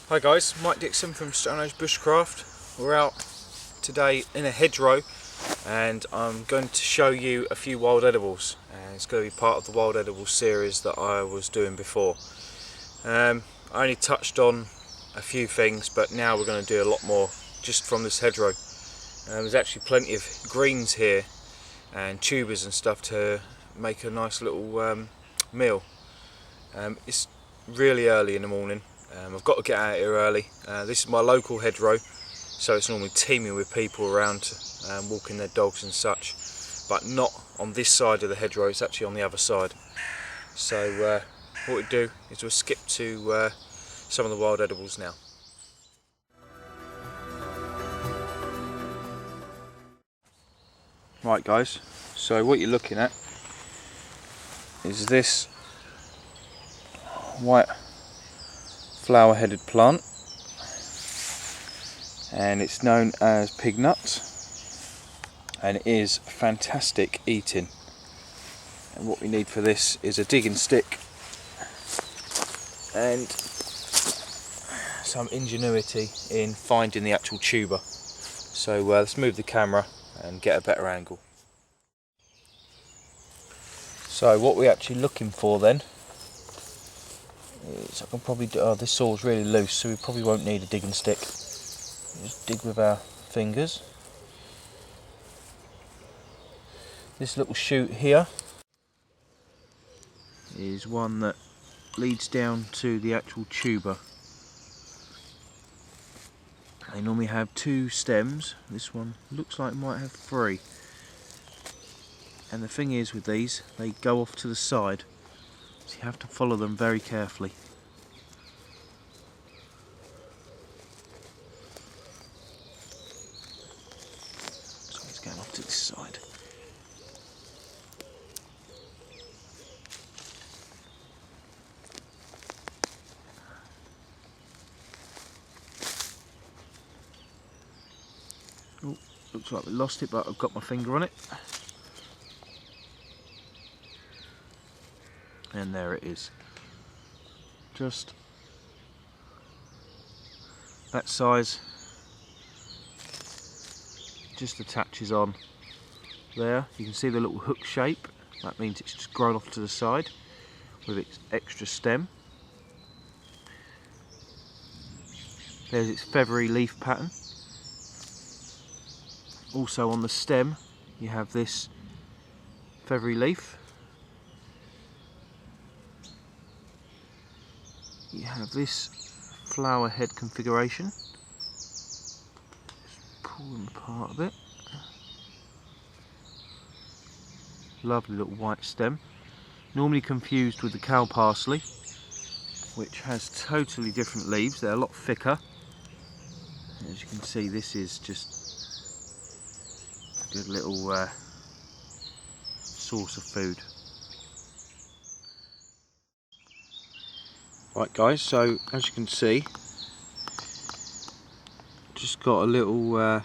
Hi guys, Mike Dixon from Stone Age Bushcraft. We're out today in a hedgerow and I'm going to show you a few wild edibles. It's going to be part of the wild edibles series that I was doing before. I only touched on a few things, but now we're going to do a lot more just from this hedgerow. There's actually plenty of greens here and tubers and stuff to make a nice little meal. It's really early in the morning. I've got to get out here early. This is my local hedgerow, so it's normally teeming with people around walking their dogs and such, but not on this side of the hedgerow, it's actually on the other side. So what we do is we'll skip to some of the wild edibles now. Right guys, so what you're looking at is this white flower headed plant, and it's known as pig nuts, and it is fantastic eating. And what we need for this is a digging stick and some ingenuity in finding the actual tuber. So let's move the camera and get a better angle. So what we're actually looking for then is, I can probably do, this saw's really loose, so we probably won't need a digging stick. Just dig with our fingers. This little shoot here is one that leads down to the actual tuber. They normally have 2 stems. This one looks like it might have 3. And the thing is with these, they go off to the side, so you have to follow them very carefully. So it's going off to this side. Oh, looks like we lost it, but I've got my finger on it. And there it is. Just that size, just attaches on there. You can see the little hook shape, that means it's just grown off to the side with its extra stem. There's its feathery leaf pattern. Also on the stem you have this feathery leaf. You have this flower head configuration. Just pull them apart a bit. Lovely little white stem. Normally confused with the cow parsley, which has totally different leaves. They're a lot thicker. As you can see, this is just a good little source of food. Right guys, so as you can see, just got a little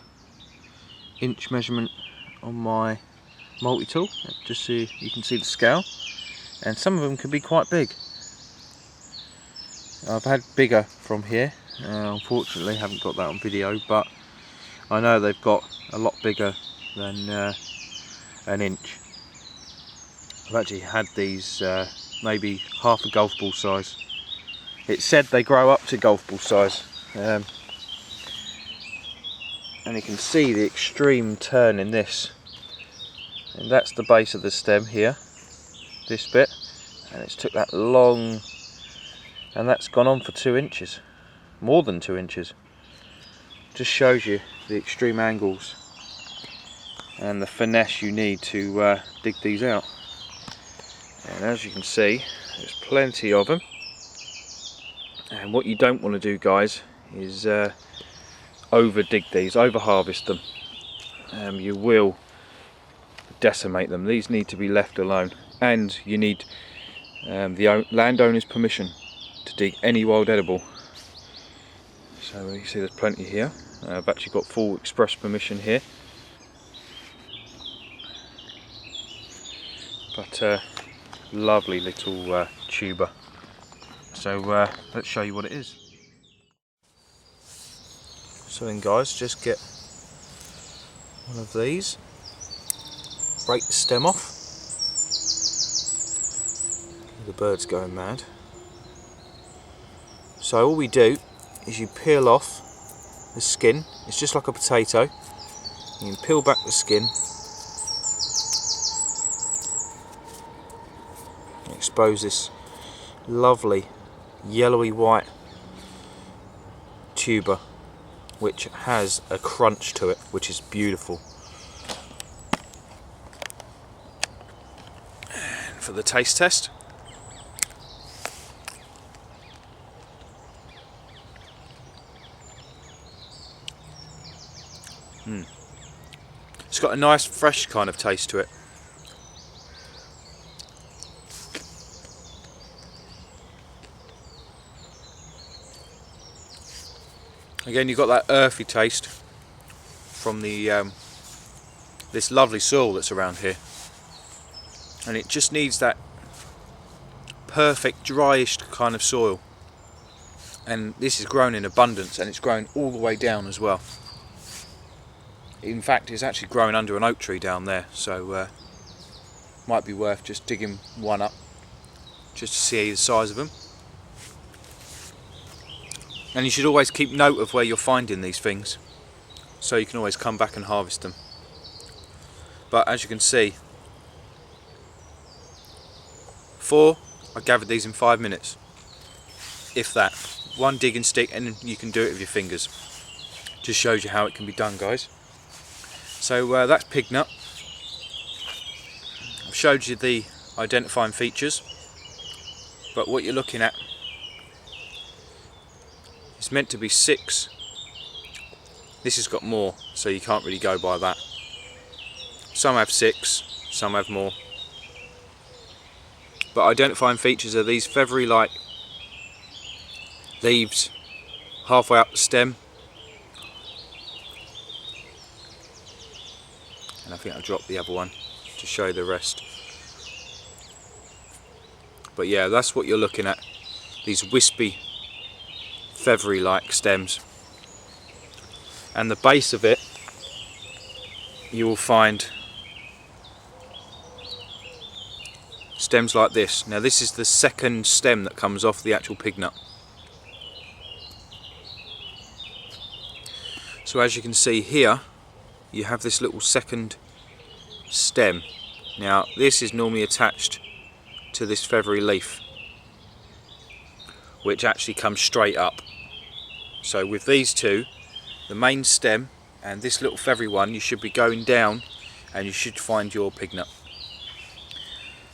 inch measurement on my multi-tool, just so you can see the scale, and some of them can be quite big. I've had bigger from here, unfortunately haven't got that on video, but I know they've got a lot bigger than an inch. I've actually had these maybe half a golf ball size. It said they grow up to golf ball size, and you can see the extreme turn in this, and that's the base of the stem here, this bit, and it's took that long, and that's gone on for 2 inches, more than 2 inches. Just shows you the extreme angles and the finesse you need to dig these out. And as you can see, there's plenty of them. And what you don't want to do, guys, is over dig these, over harvest them. You will decimate them. These need to be left alone, and you need the landowner's permission to dig any wild edible. So you see there's plenty here. I've actually got full express permission here. But lovely little tuber. So let's show you what it is. So then guys, just get one of these, break the stem off. The bird's going mad. So all we do is you peel off the skin. It's just like a potato. You can peel back the skin, and expose this lovely yellowy white tuber, which has a crunch to it, which is beautiful. And for the taste test, it's got a nice fresh kind of taste to it. Again, you've got that earthy taste from the this lovely soil that's around here, and it just needs that perfect dryish kind of soil. And this is grown in abundance, and it's grown all the way down as well. In fact, it's actually growing under an oak tree down there, so might be worth just digging one up just to see the size of them. And you should always keep note of where you're finding these things, so you can always come back and harvest them. But as you can see, 4, I gathered these in 5 minutes, if that. One digging stick, and you can do it with your fingers. Just shows you how it can be done, guys. So that's pig nut. I've showed you the identifying features, but what you're looking at, it's meant to be 6. This has got more, so you can't really go by that. Some have 6, some have more. But identifying features are these feathery-like leaves halfway up the stem. And I think I'll drop the other one to show the rest. But yeah, that's what you're looking at. These wispy, feathery-like stems. And the base of it, you will find stems like this. Now this is the second stem that comes off the actual pig nut. So as you can see here, you have this little second stem. Now this is normally attached to this feathery leaf, which actually comes straight up. So with these two, the main stem and this little feathery one, you should be going down and you should find your pig nut.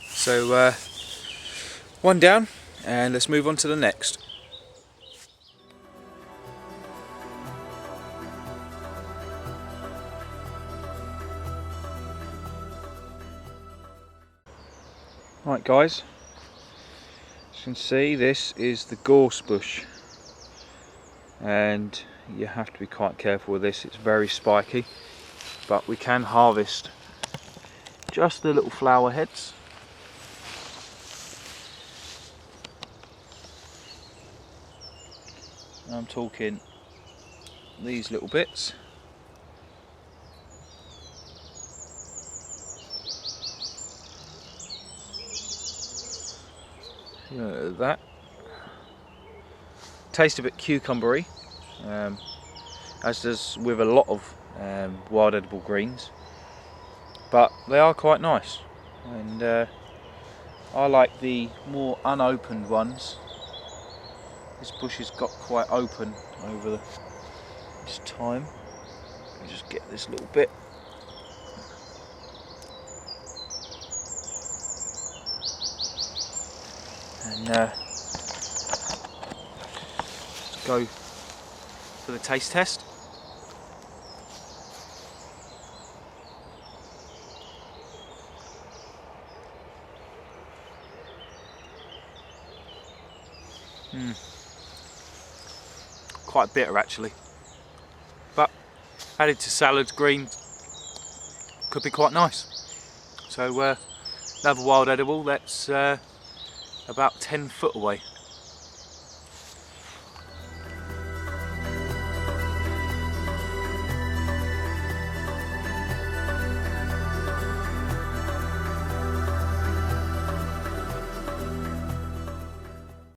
So one down, and let's move on to the next. Right guys, as you can see, this is the gorse bush, and you have to be quite careful with this. It's very spiky, but we can harvest just the little flower heads. I'm talking these little bits. That tastes a bit cucumbery, as does with a lot of wild edible greens, but they are quite nice, and I like the more unopened ones. This bush has got quite open over this time. Let me just get this little bit. And let's go for the taste test. Quite bitter actually, but added to salad green could be quite nice. So another wild edible that's about 10 foot away.